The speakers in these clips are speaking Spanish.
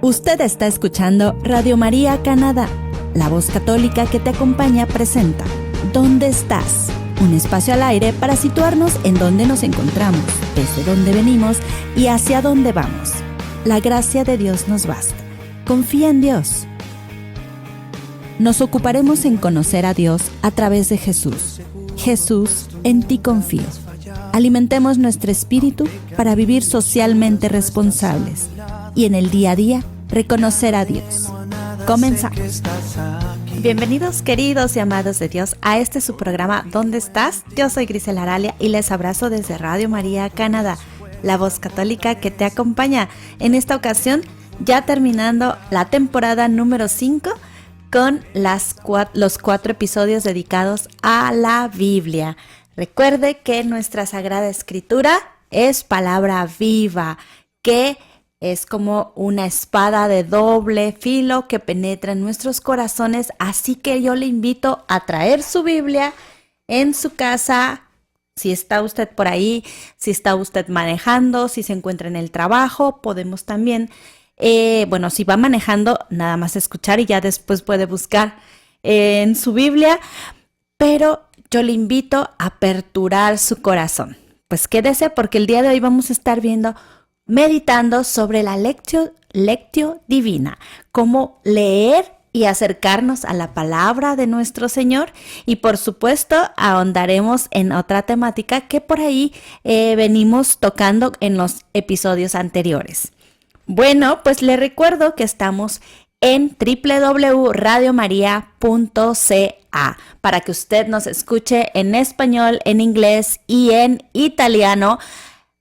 Usted está escuchando Radio María Canadá. La voz católica que te acompaña presenta ¿Dónde estás? Un espacio al aire para situarnos en dónde nos encontramos, desde dónde venimos y hacia dónde vamos. La gracia de Dios nos basta. Confía en Dios. Nos ocuparemos en conocer a Dios a través de Jesús. Jesús, en ti confío. Alimentemos nuestro espíritu para vivir socialmente responsables y en el día a día reconocer a Dios. Comenzamos. Bienvenidos, queridos y amados de Dios, a este su programa ¿Dónde estás? Yo soy Grisel Aralia y les abrazo desde Radio María Canadá, la voz católica que te acompaña. En esta ocasión, ya terminando la temporada número 5 con los 4 episodios dedicados a la Biblia. Recuerde que nuestra Sagrada Escritura es palabra viva, que es como una espada de doble filo que penetra en nuestros corazones, así que yo le invito a traer su Biblia en su casa, si está usted por ahí, si está usted manejando, si se encuentra en el trabajo, podemos también, si va manejando, nada más escuchar y ya después puede buscar en su Biblia, pero yo le invito a aperturar su corazón. Pues quédese porque el día de hoy vamos a estar meditando sobre la lectio divina, cómo leer y acercarnos a la palabra de nuestro Señor, y por supuesto ahondaremos en otra temática que por ahí venimos tocando en los episodios anteriores. Bueno, pues le recuerdo que estamos en www.radiomaria.ca para que usted nos escuche en español, en inglés y en italiano.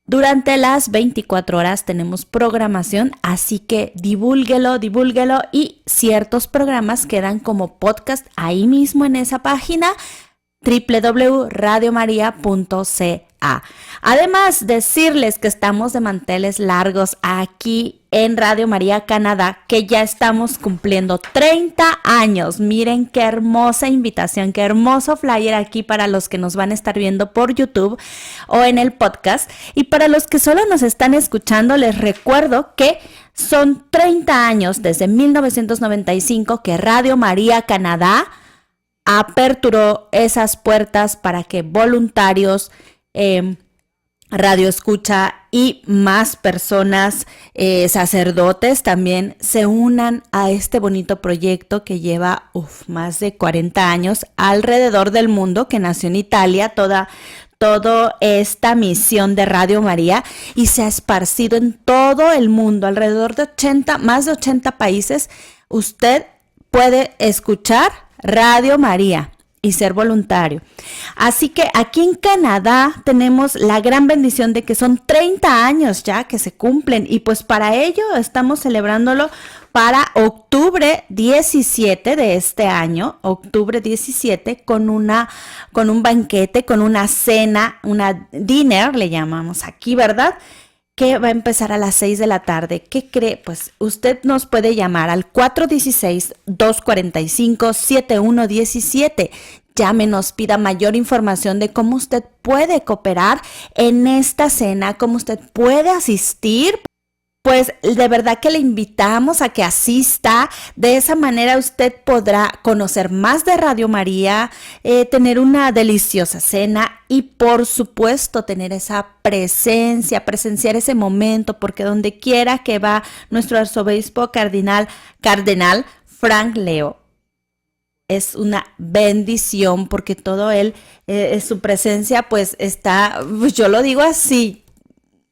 Durante las 24 horas tenemos programación, así que divúlguelo y ciertos programas quedan como podcast ahí mismo en esa página www.radiomaria.ca. Además, decirles que estamos de manteles largos aquí en Radio María Canadá, que ya estamos cumpliendo 30 años. Miren qué hermosa invitación, qué hermoso flyer aquí para los que nos van a estar viendo por YouTube o en el podcast. Y para los que solo nos están escuchando, les recuerdo que son 30 años desde 1995 que Radio María Canadá aperturó esas puertas para que voluntarios, radio escucha y más personas, sacerdotes también se unan a este bonito proyecto que lleva más de 40 años alrededor del mundo, que nació en Italia, toda esta misión de Radio María, y se ha esparcido en todo el mundo, alrededor de más de 80 países. Usted puede escuchar Radio María y ser voluntario. Así que aquí en Canadá tenemos la gran bendición de que son 30 años ya que se cumplen, y pues para ello estamos celebrándolo para octubre 17 de este año, octubre 17, con un banquete, con una cena, una dinner le llamamos aquí, ¿verdad?, que va a empezar a las 6 de la tarde. ¿Qué cree? Pues usted nos puede llamar al 416-245-7117. Llámenos, pida mayor información de cómo usted puede cooperar en esta cena, cómo usted puede asistir. Pues de verdad que le invitamos a que asista. De esa manera usted podrá conocer más de Radio María, tener una deliciosa cena y por supuesto tener esa presenciar ese momento, porque donde quiera que va nuestro arzobispo cardenal Frank Leo, es una bendición, porque todo él, su presencia pues está, yo lo digo así,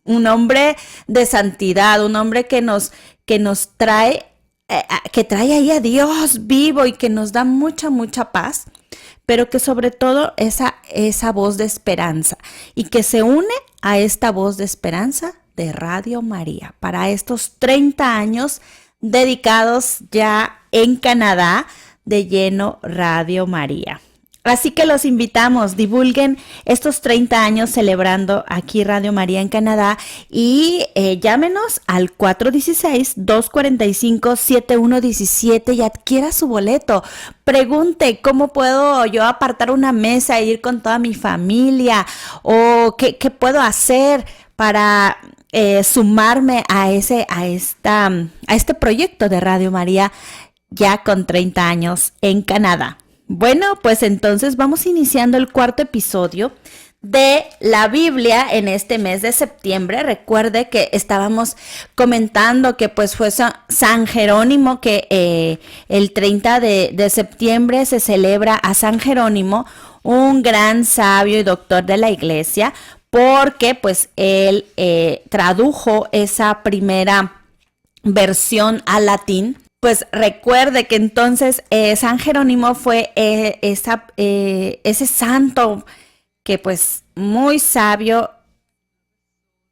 un hombre de santidad, un hombre que nos trae, que trae ahí a Dios vivo y que nos da mucha paz, pero que sobre todo esa voz de esperanza, y que se une a esta voz de esperanza de Radio María para estos 30 años dedicados ya en Canadá de lleno Radio María. Así que los invitamos, divulguen estos 30 años celebrando aquí Radio María en Canadá, y llámenos al 416-245-7117 y adquiera su boleto. Pregunte, ¿cómo puedo yo apartar una mesa e ir con toda mi familia? ¿O qué puedo hacer para sumarme a este proyecto de Radio María ya con 30 años en Canadá. Bueno, pues entonces vamos iniciando el cuarto episodio de la Biblia en este mes de septiembre. Recuerde que estábamos comentando que pues fue San Jerónimo, que el 30 de septiembre se celebra a San Jerónimo, un gran sabio y doctor de la iglesia, porque pues él tradujo esa primera versión al latín. Pues recuerde que entonces San Jerónimo fue ese santo que pues muy sabio,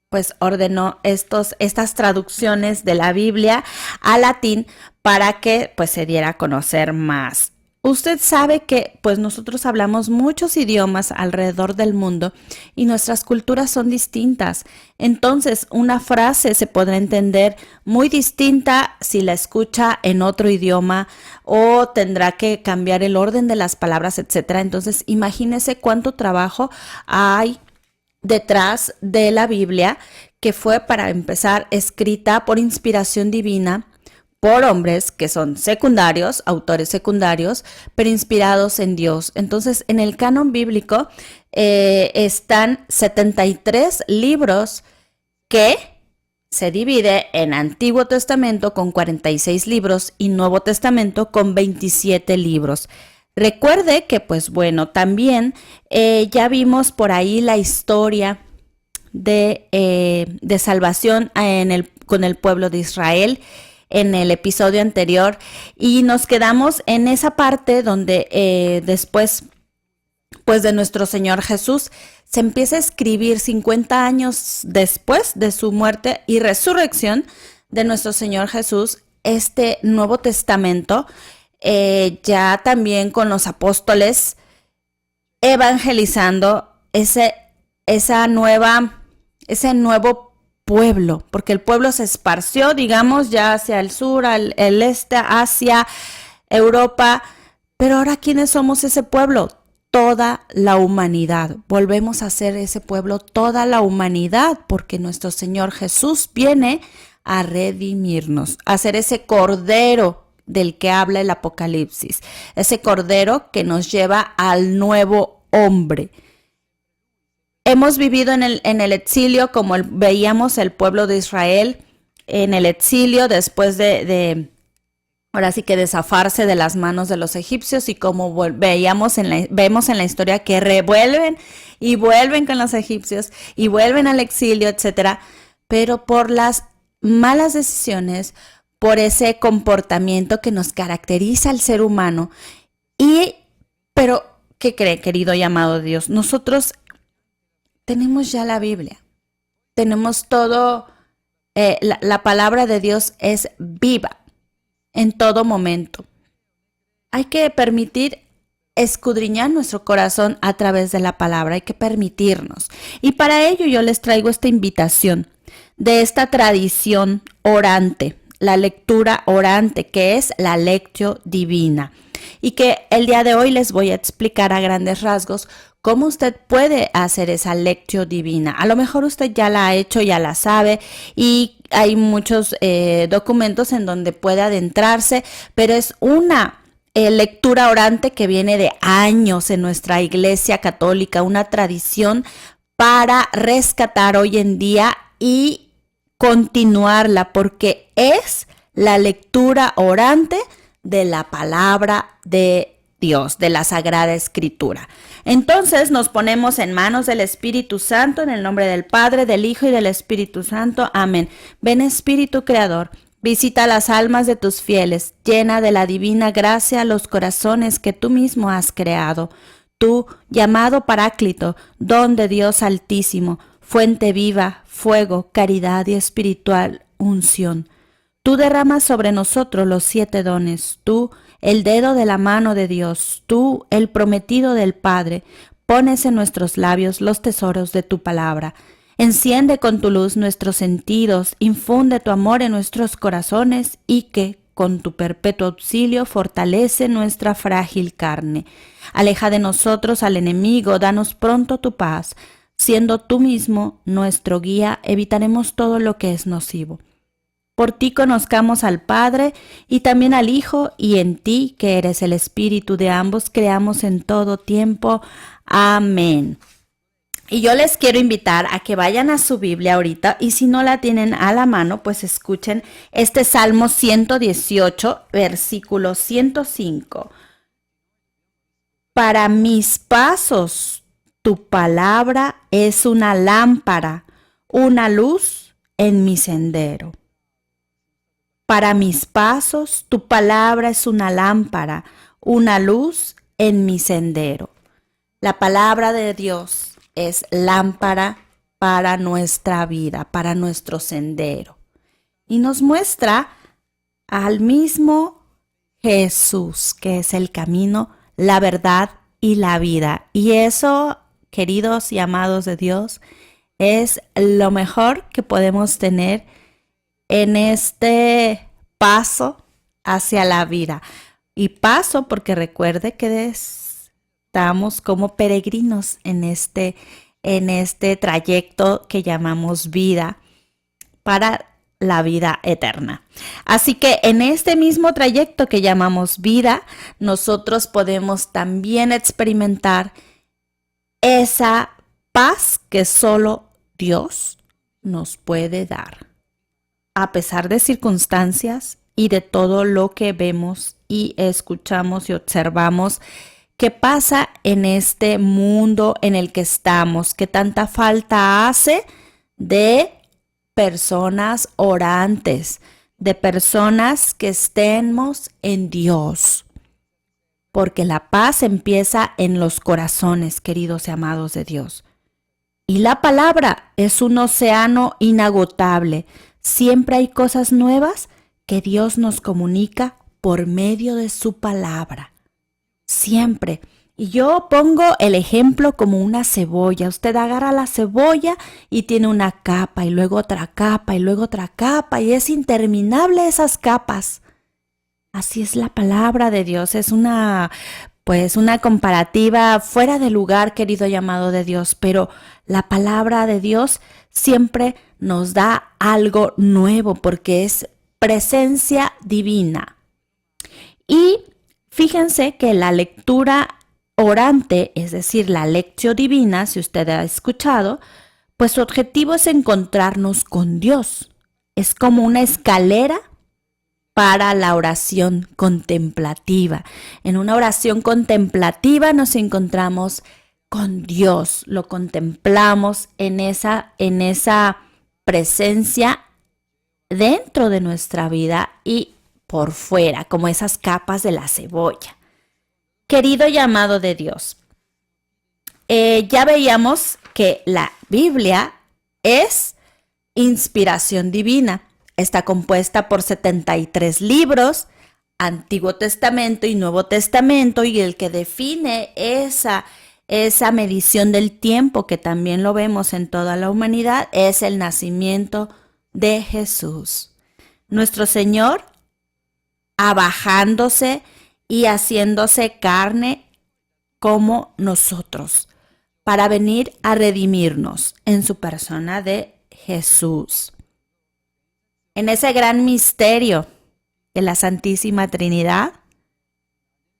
pues ordenó estas traducciones de la Biblia al latín para que pues se diera a conocer más. Usted sabe que pues nosotros hablamos muchos idiomas alrededor del mundo y nuestras culturas son distintas. Entonces, una frase se podrá entender muy distinta si la escucha en otro idioma o tendrá que cambiar el orden de las palabras, etcétera. Entonces, imagínese cuánto trabajo hay detrás de la Biblia, que fue, para empezar, escrita por inspiración divina por hombres que son secundarios, autores secundarios, pero inspirados en Dios. Entonces, en el canon bíblico están 73 libros que se divide en Antiguo Testamento con 46 libros y Nuevo Testamento con 27 libros. Recuerde que, pues bueno, también ya vimos por ahí la historia de salvación con el pueblo de Israel en el episodio anterior, y nos quedamos en esa parte donde después pues de nuestro Señor Jesús se empieza a escribir 50 años después de su muerte y resurrección de nuestro Señor Jesús, este Nuevo Testamento, ya también con los apóstoles evangelizando ese nuevo pueblo, porque el pueblo se esparció, digamos, ya hacia el sur, el este, Asia, Europa, pero ahora ¿quiénes somos ese pueblo? Toda la humanidad. Volvemos a ser ese pueblo, toda la humanidad, porque nuestro Señor Jesús viene a redimirnos, a ser ese cordero del que habla el Apocalipsis, ese cordero que nos lleva al nuevo hombre. Hemos vivido en el exilio, como veíamos el pueblo de Israel en el exilio después ahora sí que de zafarse de las manos de los egipcios, y como vemos en la historia que revuelven y vuelven con los egipcios y vuelven al exilio, etcétera, pero por las malas decisiones, por ese comportamiento que nos caracteriza al ser humano. Pero, ¿qué cree, querido y amado Dios? Nosotros tenemos ya la Biblia, tenemos todo, la palabra de Dios es viva en todo momento. Hay que permitir escudriñar nuestro corazón a través de la palabra, hay que permitirnos. Y para ello yo les traigo esta invitación de esta tradición orante, la lectura orante, que es la Lectio Divina, y que el día de hoy les voy a explicar a grandes rasgos cómo usted puede hacer esa Lectio Divina. A lo mejor usted ya la ha hecho, ya la sabe, y hay muchos documentos en donde puede adentrarse, pero es una lectura orante que viene de años en nuestra Iglesia Católica, una tradición para rescatar hoy en día y continuarla, porque es la lectura orante de la palabra de Dios, de la Sagrada Escritura. Entonces nos ponemos en manos del Espíritu Santo, en el nombre del Padre, del Hijo y del Espíritu Santo. Amén. Ven, Espíritu Creador, visita las almas de tus fieles, llena de la divina gracia los corazones que tú mismo has creado. Tú, llamado Paráclito, don de Dios Altísimo, fuente viva, fuego, caridad y espiritual unción. Tú derramas sobre nosotros los 7 dones, tú, el dedo de la mano de Dios, tú, el prometido del Padre, pones en nuestros labios los tesoros de tu palabra. Enciende con tu luz nuestros sentidos, infunde tu amor en nuestros corazones y que, con tu perpetuo auxilio, fortalece nuestra frágil carne. Aleja de nosotros al enemigo, danos pronto tu paz. Siendo tú mismo nuestro guía, evitaremos todo lo que es nocivo. Por ti conozcamos al Padre y también al Hijo, y en ti, que eres el Espíritu de ambos, creamos en todo tiempo. Amén. Y yo les quiero invitar a que vayan a su Biblia ahorita, y si no la tienen a la mano, pues escuchen este Salmo 118, versículo 105. Para mis pasos, tu palabra es una lámpara, una luz en mi sendero. Para mis pasos, tu palabra es una lámpara, una luz en mi sendero. La palabra de Dios es lámpara para nuestra vida, para nuestro sendero. Y nos muestra al mismo Jesús, que es el camino, la verdad y la vida. Y eso, queridos y amados de Dios, es lo mejor que podemos tener en este paso hacia la vida. Y paso porque recuerde que estamos como peregrinos en este trayecto que llamamos vida para la vida eterna. Así que en este mismo trayecto que llamamos vida, nosotros podemos también experimentar esa paz que solo Dios nos puede dar. A pesar de circunstancias y de todo lo que vemos y escuchamos y observamos que pasa en este mundo en el que estamos, que tanta falta hace de personas orantes, de personas que estemos en Dios. Porque la paz empieza en los corazones, queridos y amados de Dios. Y la palabra es un océano inagotable. Siempre hay cosas nuevas que Dios nos comunica por medio de su palabra. Siempre. Y yo pongo el ejemplo como una cebolla. Usted agarra la cebolla y tiene una capa y luego otra capa y luego otra capa y es interminable esas capas. Así es la palabra de Dios. Es una comparativa fuera de lugar, querido y amado de Dios, pero la palabra de Dios siempre nos da algo nuevo porque es presencia divina. Y fíjense que la lectura orante, es decir, la lectio divina, si usted ha escuchado, pues su objetivo es encontrarnos con Dios. Es como una escalera para la oración contemplativa. En una oración contemplativa nos encontramos con Dios, lo contemplamos en esa presencia dentro de nuestra vida y por fuera, como esas capas de la cebolla. Querido y amado de Dios, ya veíamos que la Biblia es inspiración divina. Está compuesta por 73 libros, Antiguo Testamento y Nuevo Testamento, y el que define esa medición del tiempo, que también lo vemos en toda la humanidad, es el nacimiento de Jesús. Nuestro Señor abajándose y haciéndose carne como nosotros, para venir a redimirnos en su persona de Jesús. En ese gran misterio de la Santísima Trinidad,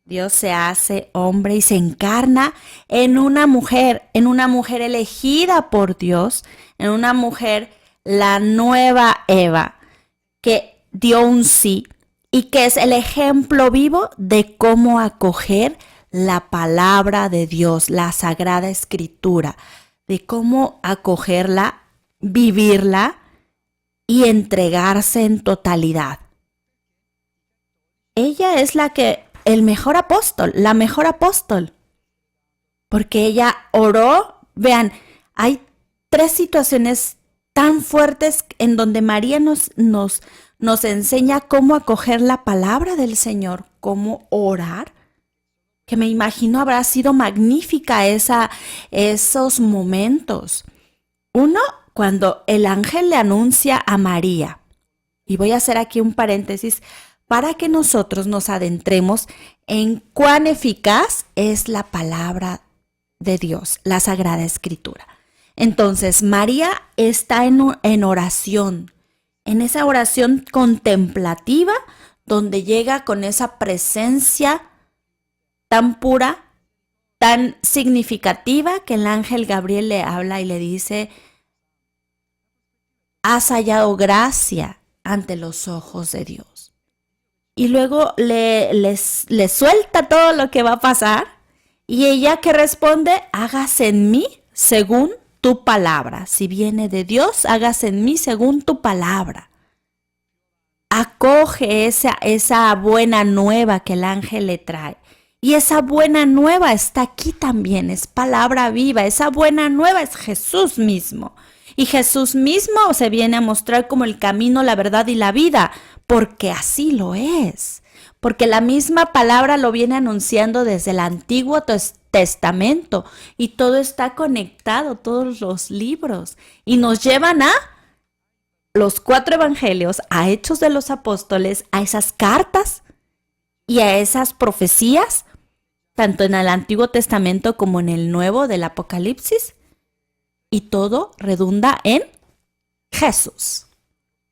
Dios se hace hombre y se encarna en una mujer elegida por Dios, en una mujer, la nueva Eva, que dio un sí y que es el ejemplo vivo de cómo acoger la palabra de Dios, la Sagrada Escritura, de cómo acogerla, vivirla y entregarse en totalidad. Ella es la mejor apóstol, porque ella oró. Vean, hay 3 situaciones tan fuertes en donde María nos enseña cómo acoger la palabra del Señor, cómo orar, que me imagino habrá sido magnífica esos momentos. Uno, cuando el ángel le anuncia a María, y voy a hacer aquí un paréntesis para que nosotros nos adentremos en cuán eficaz es la palabra de Dios, la Sagrada Escritura. Entonces, María está en oración, en esa oración contemplativa, donde llega con esa presencia tan pura, tan significativa, que el ángel Gabriel le habla y le dice: has hallado gracia ante los ojos de Dios. Y luego le suelta todo lo que va a pasar, y ella que responde: hágase en mí según tu palabra. Si viene de Dios, hágase en mí según tu palabra. Acoge esa buena nueva que el ángel le trae. Y esa buena nueva está aquí también, es palabra viva. Esa buena nueva es Jesús mismo. Y Jesús mismo se viene a mostrar como el camino, la verdad y la vida, porque así lo es. Porque la misma palabra lo viene anunciando desde el Antiguo Testamento, y todo está conectado, todos los libros, y nos llevan a los 4 evangelios, a Hechos de los Apóstoles, a esas cartas y a esas profecías, tanto en el Antiguo Testamento como en el Nuevo del Apocalipsis, y todo redunda en Jesús,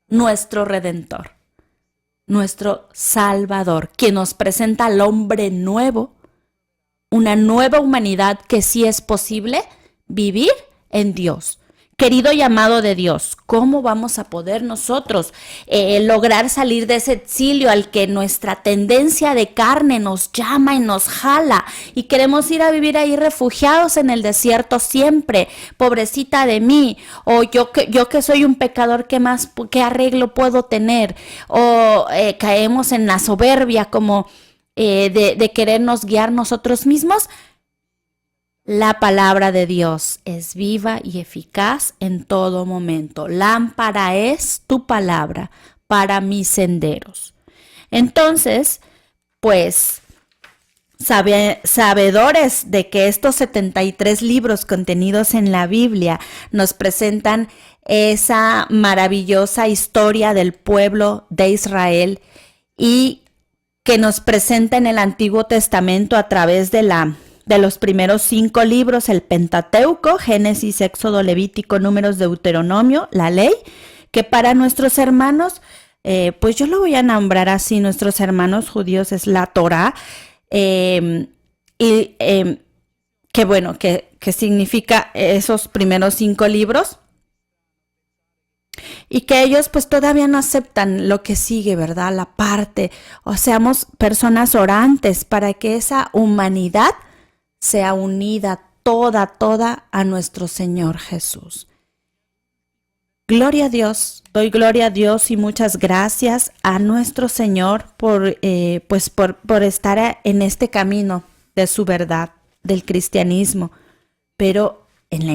nuestro Redentor, nuestro Salvador, quien nos presenta al hombre nuevo, una nueva humanidad que sí es posible vivir en Dios. Querido y amado de Dios, ¿cómo vamos a poder nosotros lograr salir de ese exilio al que nuestra tendencia de carne nos llama y nos jala, y queremos ir a vivir ahí refugiados en el desierto siempre? Pobrecita de mí, o yo que soy un pecador, ¿qué arreglo puedo tener? O caemos en la soberbia como de querernos guiar nosotros mismos. La palabra de Dios es viva y eficaz en todo momento. Lámpara es tu palabra para mis senderos. Entonces, pues, sabedores de que estos 73 libros contenidos en la Biblia nos presentan esa maravillosa historia del pueblo de Israel, y que nos presenta en el Antiguo Testamento a través de los primeros 5 libros, el Pentateuco, Génesis, Éxodo, Levítico, Números, Deuteronomio, la ley, que para nuestros hermanos, pues yo lo voy a nombrar así, nuestros hermanos judíos, es la Torá, que bueno, que significa esos primeros 5 libros, y que ellos pues todavía no aceptan lo que sigue, ¿verdad? La parte, o seamos personas orantes para que esa humanidad sea unida toda a nuestro Señor Jesús. Gloria a Dios, doy gloria a Dios y muchas gracias a nuestro Señor por estar en este camino de su verdad, del cristianismo, pero en la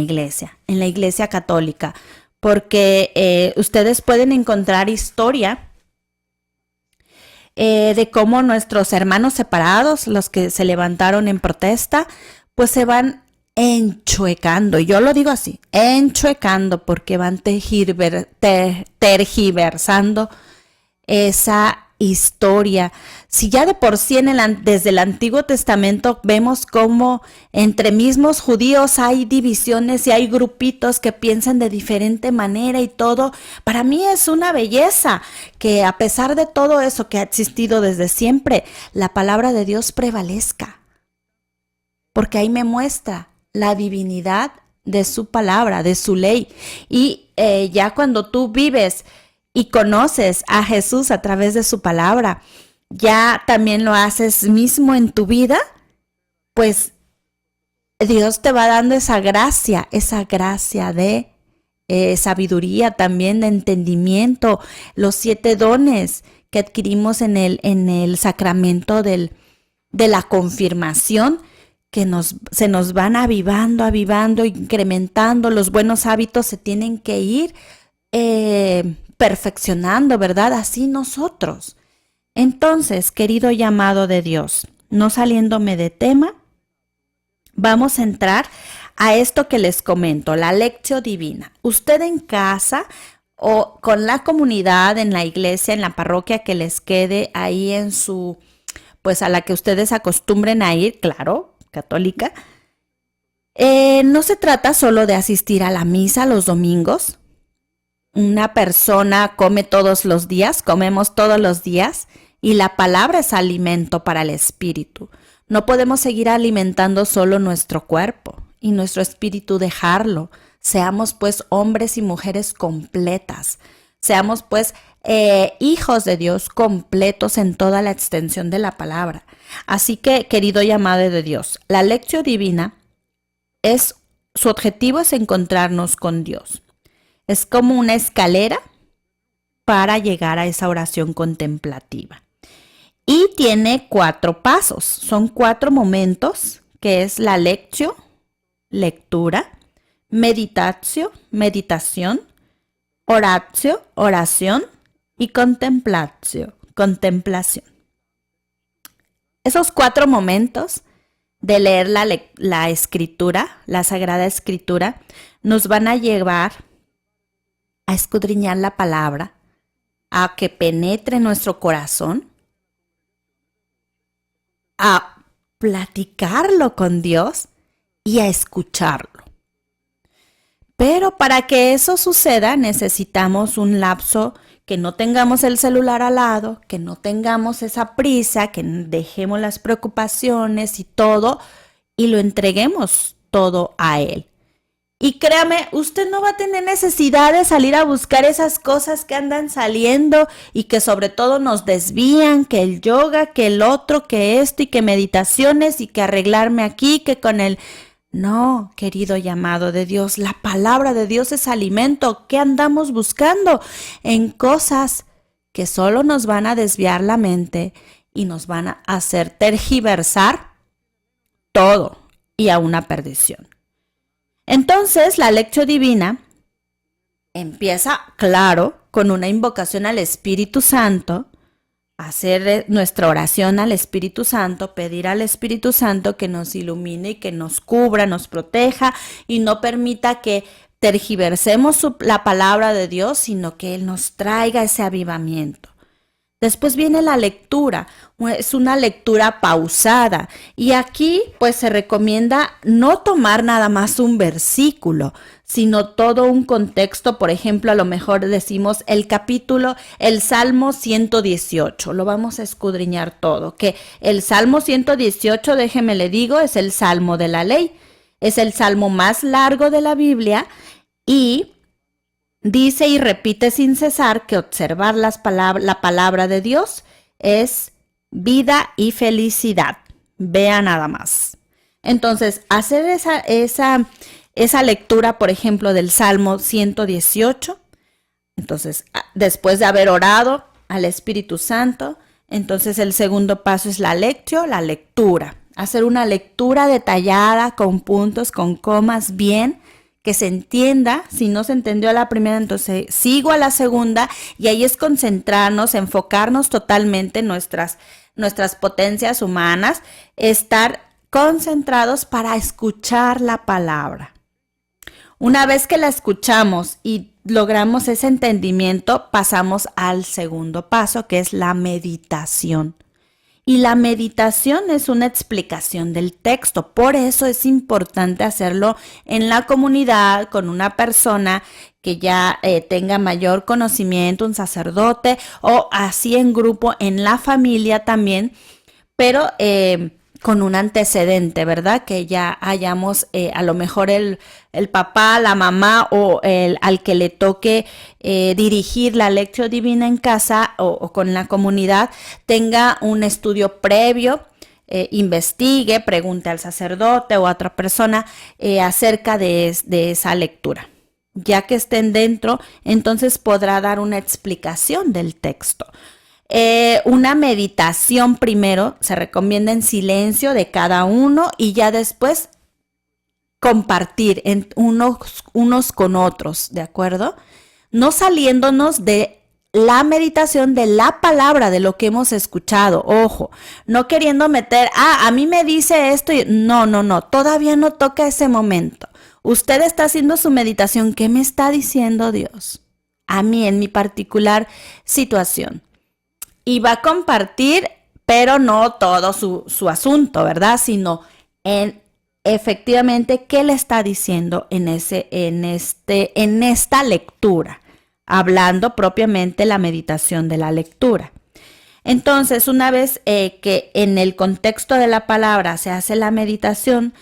iglesia católica, porque ustedes pueden encontrar historia de cómo nuestros hermanos separados, los que se levantaron en protesta, pues se van enchuecando, y yo lo digo así, enchuecando, porque van tergiversando esa historia. Si ya de por sí desde el Antiguo Testamento vemos cómo entre mismos judíos hay divisiones y hay grupitos que piensan de diferente manera y todo, para mí es una belleza que a pesar de todo eso que ha existido desde siempre, la palabra de Dios prevalezca, porque ahí me muestra la divinidad de su palabra, de su ley. Y ya cuando tú vives y conoces a Jesús a través de su palabra, ya también lo haces mismo en tu vida, pues Dios te va dando esa gracia de sabiduría, también de entendimiento, los 7 dones que adquirimos en el sacramento de la confirmación, que se nos van avivando, incrementando. Los buenos hábitos se tienen que ir perfeccionando, ¿verdad? Así nosotros. Entonces, querido y amado de Dios, no saliéndome de tema, vamos a entrar a esto que les comento, la Lectio Divina. Usted en casa o con la comunidad, en la iglesia, en la parroquia que les quede ahí en su, pues a la que ustedes acostumbren a ir, claro, católica, No se trata solo de asistir a la misa los domingos. Una persona come todos los días, comemos todos los días, y la palabra es alimento para el espíritu. No podemos seguir alimentando solo nuestro cuerpo y nuestro espíritu dejarlo. Seamos pues hombres y mujeres completas. Seamos pues hijos de Dios completos en toda la extensión de la palabra. Así que, querido y amado de Dios, la lección divina su objetivo es encontrarnos con Dios. Es como una escalera para llegar a esa oración contemplativa. Y tiene 4 pasos, son 4 momentos, que es la lectio, lectura, meditatio, meditación, oratio, oración y contemplatio, contemplación. Esos 4 momentos de leer la escritura, la Sagrada Escritura, nos van a llevar a escudriñar la palabra, a que penetre nuestro corazón, a platicarlo con Dios y a escucharlo. Pero para que eso suceda necesitamos un lapso, que no tengamos el celular al lado, que no tengamos esa prisa, que dejemos las preocupaciones y todo y lo entreguemos todo a Él. Y créame, usted no va a tener necesidad de salir a buscar esas cosas que andan saliendo y que sobre todo nos desvían, que el yoga, que el otro, que esto y que meditaciones y que arreglarme aquí, que con el... No, querido y amado de Dios, la palabra de Dios es alimento. ¿Qué andamos buscando? En cosas que solo nos van a desviar la mente y nos van a hacer tergiversar todo y a una perdición. Entonces, la lección divina empieza, claro, con una invocación al Espíritu Santo, hacer nuestra oración al Espíritu Santo, pedir al Espíritu Santo que nos ilumine y que nos cubra, nos proteja y no permita que tergiversemos la palabra de Dios, sino que Él nos traiga ese avivamiento. Después viene la lectura, es una lectura pausada y aquí pues se recomienda no tomar nada más un versículo, sino todo un contexto. Por ejemplo, a lo mejor decimos el Salmo 118, lo vamos a escudriñar todo, que el Salmo 118, déjeme le digo, es el Salmo de la ley, es el salmo más largo de la Biblia y dice y repite sin cesar que observar la palabra de Dios es vida y felicidad. Vea nada más. Entonces, hacer esa lectura, por ejemplo, del Salmo 118, entonces, después de haber orado al Espíritu Santo, entonces el segundo paso es la lectura. Hacer una lectura detallada, con puntos, con comas, bien, que se entienda. Si no se entendió a la primera, entonces sigo a la segunda y ahí es concentrarnos, enfocarnos totalmente en nuestras potencias humanas, estar concentrados para escuchar la palabra. Una vez que la escuchamos y logramos ese entendimiento, pasamos al segundo paso, que es la meditación. Y la meditación es una explicación del texto, por eso es importante hacerlo en la comunidad con una persona que ya tenga mayor conocimiento, un sacerdote o así en grupo, en la familia también, pero con un antecedente, ¿verdad? Que ya hayamos a lo mejor el papá, la mamá o al que le toque dirigir la lección divina en casa o con la comunidad, tenga un estudio previo, investigue, pregunte al sacerdote o a otra persona acerca de esa lectura. Ya que estén dentro, entonces podrá dar una explicación del texto. Una meditación primero se recomienda en silencio de cada uno y ya después compartir unos con otros, ¿de acuerdo? No saliéndonos de la meditación de la palabra, de lo que hemos escuchado, ojo, no queriendo meter, a mí me dice esto, no, todavía no toca ese momento. Usted está haciendo su meditación, ¿qué me está diciendo Dios? A mí, en mi particular situación. Y va a compartir, pero no todo su asunto, ¿verdad? Sino en efectivamente qué le está diciendo en esta lectura, hablando propiamente la meditación de la lectura. Entonces, una vez que en el contexto de la palabra se hace la meditación,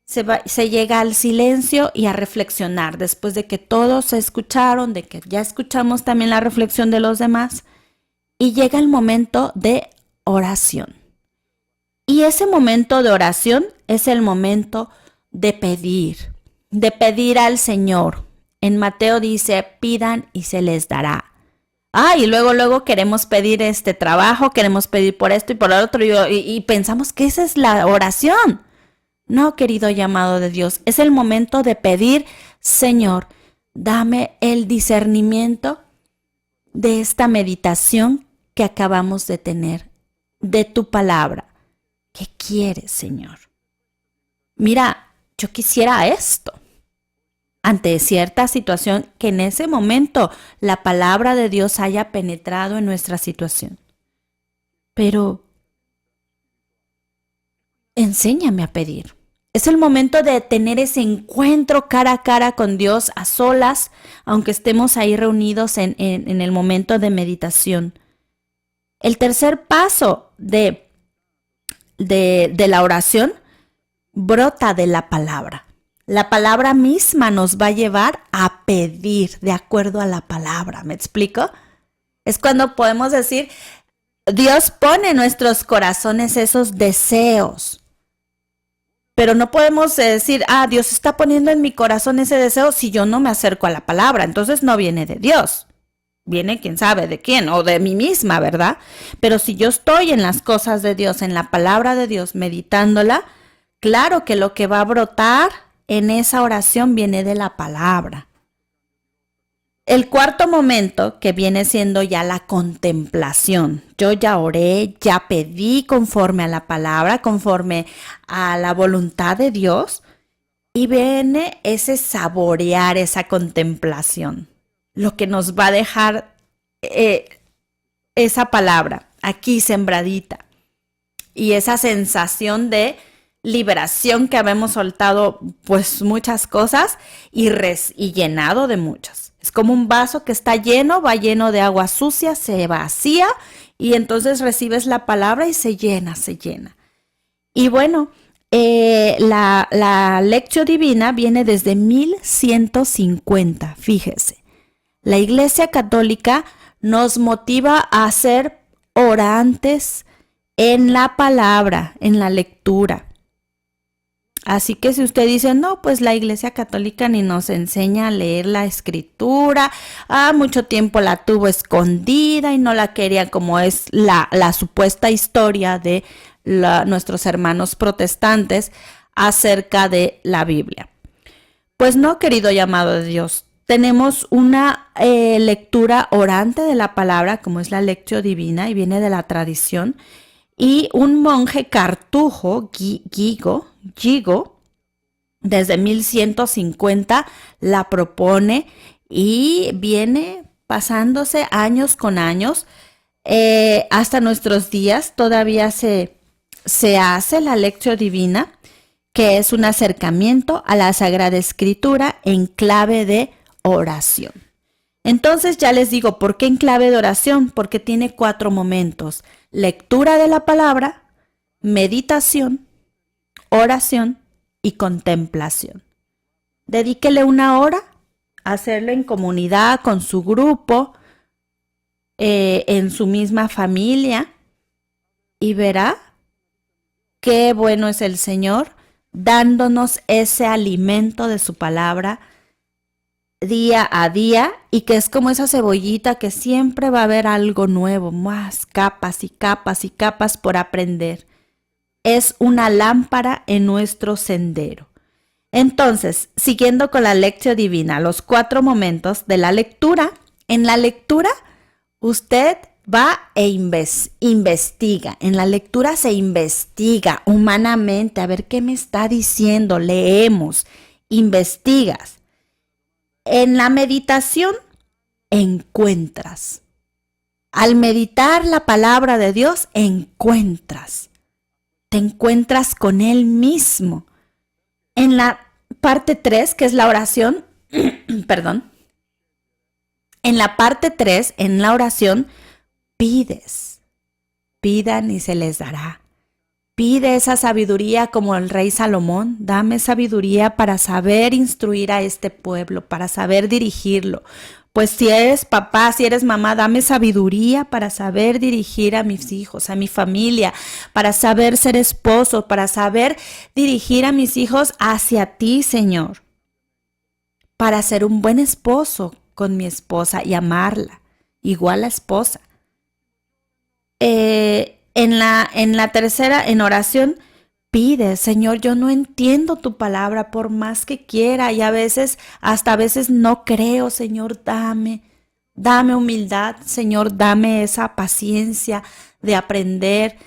se llega al silencio y a reflexionar. Después de que todos se escucharon, de que ya escuchamos también la reflexión de los demás, y llega el momento de oración. Y ese momento de oración es el momento de pedir al Señor. En Mateo dice, pidan y se les dará. Y luego queremos pedir este trabajo, queremos pedir por esto y por lo otro, y pensamos que esa es la oración. No, querido llamado de Dios, es el momento de pedir, Señor, dame el discernimiento de esta meditación que acabamos de tener, de tu palabra. ¿Qué quieres, Señor? Mira, yo quisiera esto. Ante cierta situación, que en ese momento la palabra de Dios haya penetrado en nuestra situación. Pero enséñame a pedir. Es el momento de tener ese encuentro cara a cara con Dios a solas, aunque estemos ahí reunidos en el momento de meditación. El tercer paso de la oración brota de la palabra. La palabra misma nos va a llevar a pedir de acuerdo a la palabra. ¿Me explico? Es cuando podemos decir, Dios pone en nuestros corazones esos deseos. Pero no podemos decir, Dios está poniendo en mi corazón ese deseo si yo no me acerco a la palabra. Entonces no viene de Dios. Viene quién sabe de quién o de mí misma, ¿verdad? Pero si yo estoy en las cosas de Dios, en la palabra de Dios, meditándola, claro que lo que va a brotar en esa oración viene de la palabra. El cuarto momento, que viene siendo ya la contemplación. Yo ya oré, ya pedí conforme a la palabra, conforme a la voluntad de Dios, y viene ese saborear, esa contemplación, lo que nos va a dejar esa palabra aquí sembradita, y esa sensación de liberación que habemos soltado pues muchas cosas y llenado de muchas. Es como un vaso que está lleno, va lleno de agua sucia, se vacía y entonces recibes la palabra y se llena. Y bueno, la Lectio Divina viene desde 1150, fíjese. La Iglesia Católica nos motiva a ser orantes en la palabra, en la lectura. Así que si usted dice, no, pues la Iglesia Católica ni nos enseña a leer la Escritura, mucho tiempo la tuvo escondida y no la quería, como es la supuesta historia de nuestros hermanos protestantes acerca de la Biblia. Pues no, querido llamado de Dios, tenemos una lectura orante de la palabra, como es la Lectio Divina, y viene de la tradición, y un monje cartujo, Gigo, desde 1150 la propone y viene pasándose años con años. Hasta nuestros días todavía se hace la Lectio Divina, que es un acercamiento a la Sagrada Escritura en clave de oración. Entonces ya les digo, ¿por qué en clave de oración? Porque tiene 4 momentos: lectura de la palabra, meditación, oración y contemplación. Dedíquele 1 hora a hacerlo en comunidad, con su grupo, en su misma familia, y verá qué bueno es el Señor dándonos ese alimento de su palabra día a día, y que es como esa cebollita que siempre va a haber algo nuevo, más capas y capas y capas por aprender. Es una lámpara en nuestro sendero. Entonces, siguiendo con la Lectio Divina, los 4 momentos de la lectura. En la lectura, usted va e investiga. En la lectura se investiga humanamente, a ver qué me está diciendo. Leemos, investigas. En la meditación, encuentras. Al meditar la palabra de Dios, encuentras. Te encuentras con Él mismo. En la parte 3, que es la oración, perdón, en la parte 3, en la oración, pidan y se les dará. Pide esa sabiduría como el rey Salomón. Dame sabiduría para saber instruir a este pueblo, para saber dirigirlo. Pues si eres papá, si eres mamá, dame sabiduría para saber dirigir a mis hijos, a mi familia, para saber ser esposo, para saber dirigir a mis hijos hacia ti, Señor. Para ser un buen esposo con mi esposa y amarla, igual la esposa. En la tercera, en oración, pide, Señor, yo no entiendo tu palabra por más que quiera y hasta a veces no creo, Señor, dame humildad, Señor, dame esa paciencia de aprender.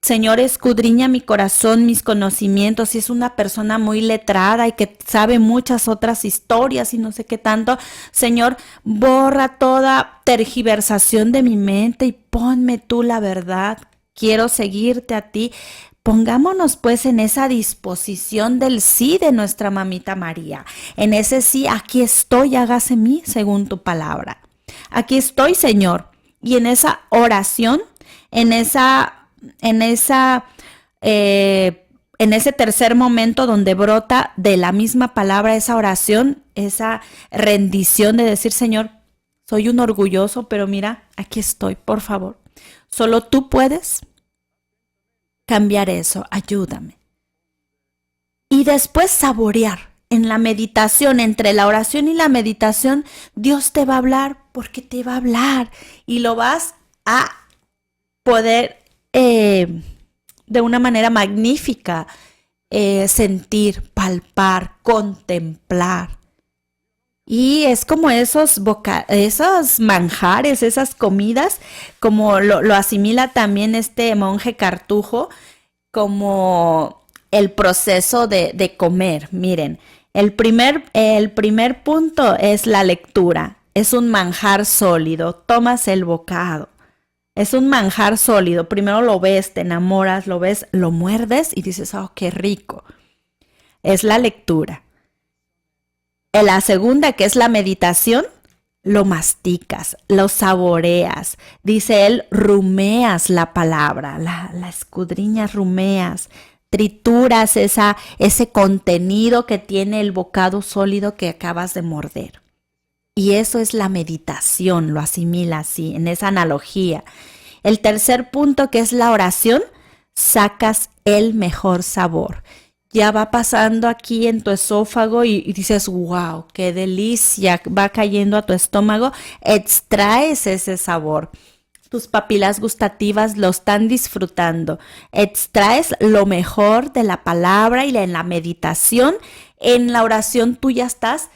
Señor, escudriña mi corazón, mis conocimientos. Si es una persona muy letrada y que sabe muchas otras historias y no sé qué tanto, Señor, borra toda tergiversación de mi mente y ponme tú la verdad. Quiero seguirte a ti. Pongámonos pues en esa disposición del sí de nuestra mamita María. En ese sí, aquí estoy, hágase mí según tu palabra. Aquí estoy, Señor. Y en esa oración, en ese tercer momento donde brota de la misma palabra esa oración, esa rendición de decir, Señor, soy un orgulloso, pero mira, aquí estoy, por favor. Solo tú puedes cambiar eso, ayúdame. Y después saborear. En la meditación, entre la oración y la meditación, Dios te va a hablar porque te va a hablar y lo vas a poder de una manera magnífica sentir, palpar, contemplar. Y es como esos manjares, esas comidas, como lo asimila también este monje Cartujo, como el proceso de comer. Miren, el primer punto es la lectura. Es un manjar sólido, tomas el bocado. Es un manjar sólido. Primero lo ves, te enamoras, lo ves, lo muerdes y dices, oh, qué rico. Es la lectura. En la segunda, que es la meditación, lo masticas, lo saboreas. Dice él, rumeas la palabra, la escudriñas, rumeas, trituras ese contenido que tiene el bocado sólido que acabas de morder. Y eso es la meditación, lo asimila así, en esa analogía. El tercer punto, que es la oración, sacas el mejor sabor. Ya va pasando aquí en tu esófago y dices, wow, qué delicia, va cayendo a tu estómago, extraes ese sabor. Tus papilas gustativas lo están disfrutando. Extraes lo mejor de la palabra y en la meditación. En la oración tú ya estás,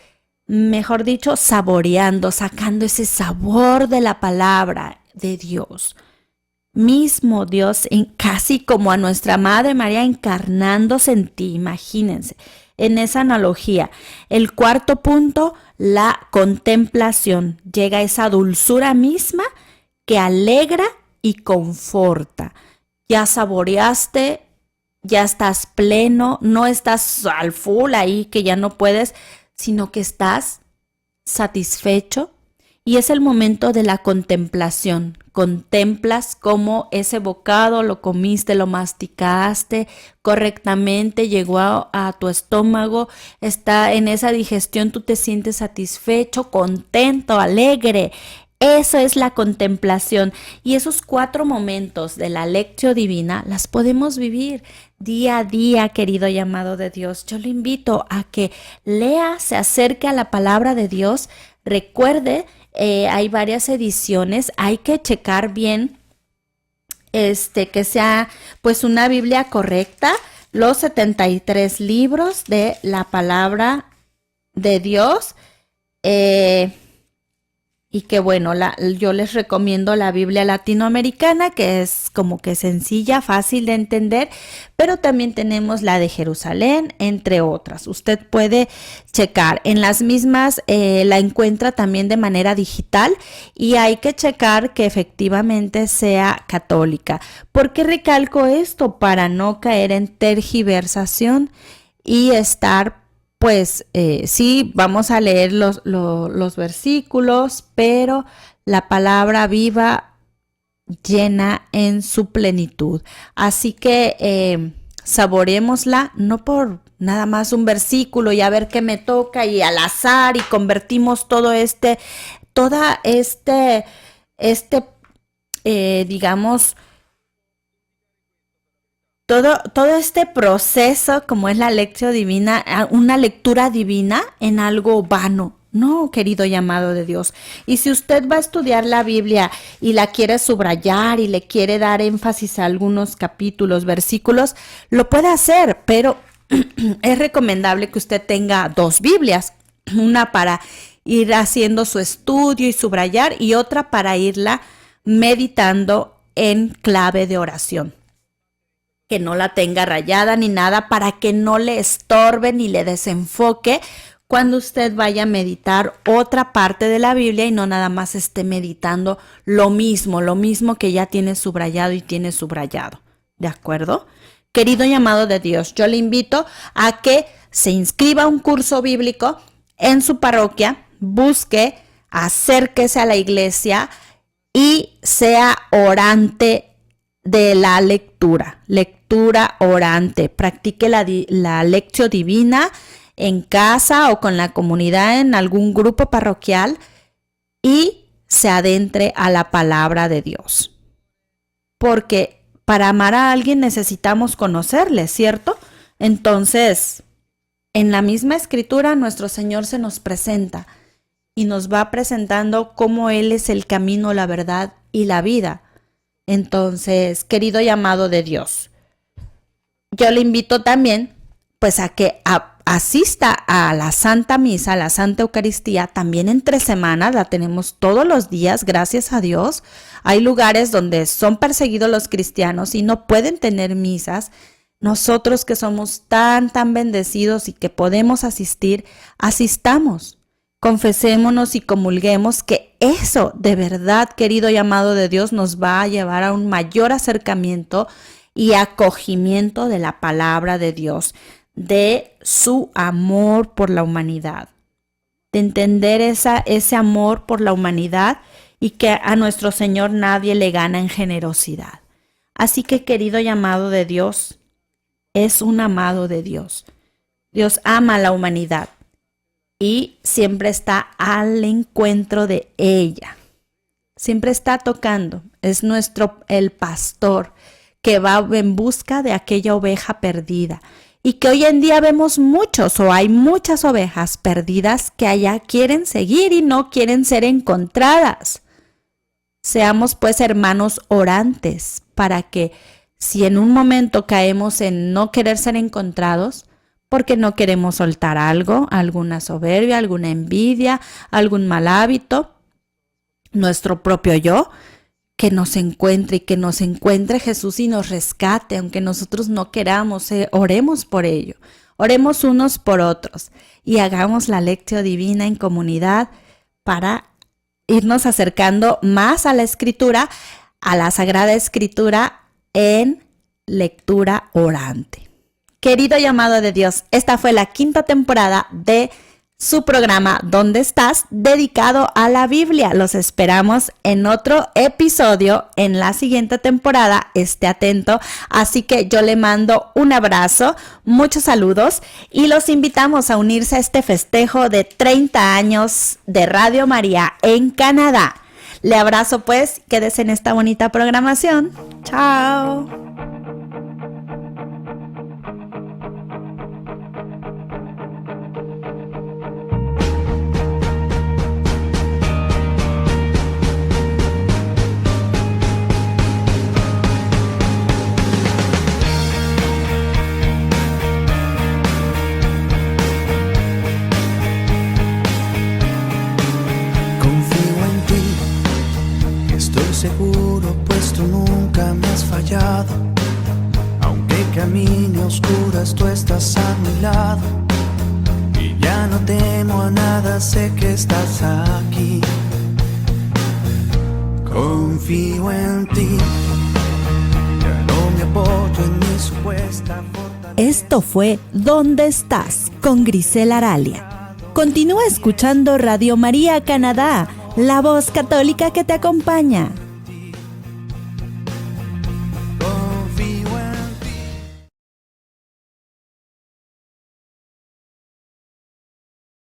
mejor dicho, saboreando, sacando ese sabor de la palabra de Dios. Mismo Dios, casi como a nuestra Madre María encarnándose en ti, imagínense, en esa analogía. El cuarto punto, la contemplación. Llega esa dulzura misma que alegra y conforta. Ya saboreaste, ya estás pleno, no estás al full ahí que ya no puedes, sino que estás satisfecho. Y es el momento de la contemplación. Contemplas cómo ese bocado lo comiste, lo masticaste correctamente, llegó a tu estómago, está en esa digestión, tú te sientes satisfecho, contento, alegre. Eso es la contemplación. Y esos 4 momentos de la Lectio Divina las podemos vivir día a día, querido y amado de Dios. Yo le invito a que lea, se acerque a la palabra de Dios. Recuerde, hay varias ediciones, hay que checar bien que sea pues una Biblia correcta, los 73 libros de la palabra de Dios, y que bueno, yo les recomiendo la Biblia latinoamericana, que es como que sencilla, fácil de entender, pero también tenemos la de Jerusalén, entre otras. Usted puede checar. En las mismas la encuentra también de manera digital y hay que checar que efectivamente sea católica. ¿Por qué recalco esto? Para no caer en tergiversación y estar, pues, sí, vamos a leer los versículos, pero la palabra viva llena en su plenitud. Así que saboreémosla, no por nada más un versículo y a ver qué me toca y al azar y convertimos digamos, todo este proceso, como es la lección divina, una lectura divina, en algo vano. No, querido llamado de Dios. Y si usted va a estudiar la Biblia y la quiere subrayar y le quiere dar énfasis a algunos capítulos, versículos, lo puede hacer, pero es recomendable que usted tenga 2 Biblias, una para ir haciendo su estudio y subrayar y otra para irla meditando en clave de oración. Que no la tenga rayada ni nada para que no le estorbe ni le desenfoque cuando usted vaya a meditar otra parte de la Biblia y no nada más esté meditando lo mismo que ya tiene subrayado y tiene subrayado. ¿De acuerdo? Querido llamado de Dios, yo le invito a que se inscriba a un curso bíblico en su parroquia, busque, acérquese a la iglesia y sea orante de la lectura orante. Practique la lección divina en casa o con la comunidad en algún grupo parroquial y se adentre a la palabra de Dios. Porque para amar a alguien necesitamos conocerle, ¿cierto? Entonces, en la misma escritura nuestro Señor se nos presenta y nos va presentando cómo Él es el camino, la verdad y la vida. Entonces, querido llamado de Dios, yo le invito también pues a que asista a la Santa Misa, a la Santa Eucaristía, también entre semana, la tenemos todos los días, gracias a Dios. Hay lugares donde son perseguidos los cristianos y no pueden tener misas. Nosotros que somos tan bendecidos y que podemos asistir, asistamos. Confesémonos y comulguemos, que eso de verdad, querido llamado de Dios, nos va a llevar a un mayor acercamiento y acogimiento de la palabra de Dios, de su amor por la humanidad, de entender ese amor por la humanidad y que a nuestro Señor nadie le gana en generosidad. Así que, querido llamado de Dios, es un amado de Dios. Dios ama a la humanidad y siempre está al encuentro de ella. Siempre está tocando. Es el pastor que va en busca de aquella oveja perdida. Y que hoy en día vemos hay muchas ovejas perdidas que allá quieren seguir y no quieren ser encontradas. Seamos pues hermanos orantes para que si en un momento caemos en no querer ser encontrados, porque no queremos soltar algo, alguna soberbia, alguna envidia, algún mal hábito, nuestro propio yo, que nos encuentre y que nos encuentre Jesús y nos rescate, aunque nosotros no queramos, oremos por ello, oremos unos por otros y hagamos la lección divina en comunidad para irnos acercando más a la Escritura, a la Sagrada Escritura en lectura orante. Querido llamado de Dios, esta fue la 5ª temporada de su programa ¿Dónde estás?, dedicado a la Biblia. Los esperamos en otro episodio en la siguiente temporada. Esté atento. Así que yo le mando un abrazo, muchos saludos y los invitamos a unirse a este festejo de 30 años de Radio María en Canadá. Le abrazo pues, quédese en esta bonita programación. Chao. Seguro, pues tú nunca me has fallado. Aunque camine a oscuras, tú estás a mi lado. Y ya no temo a nada, sé que estás aquí. Confío en ti, ya no me apoyo en mi supuesta fortaleza. Esto fue ¿Dónde estás? Con Grisel Aralia. Continúa escuchando Radio María Canadá, la voz católica que te acompaña.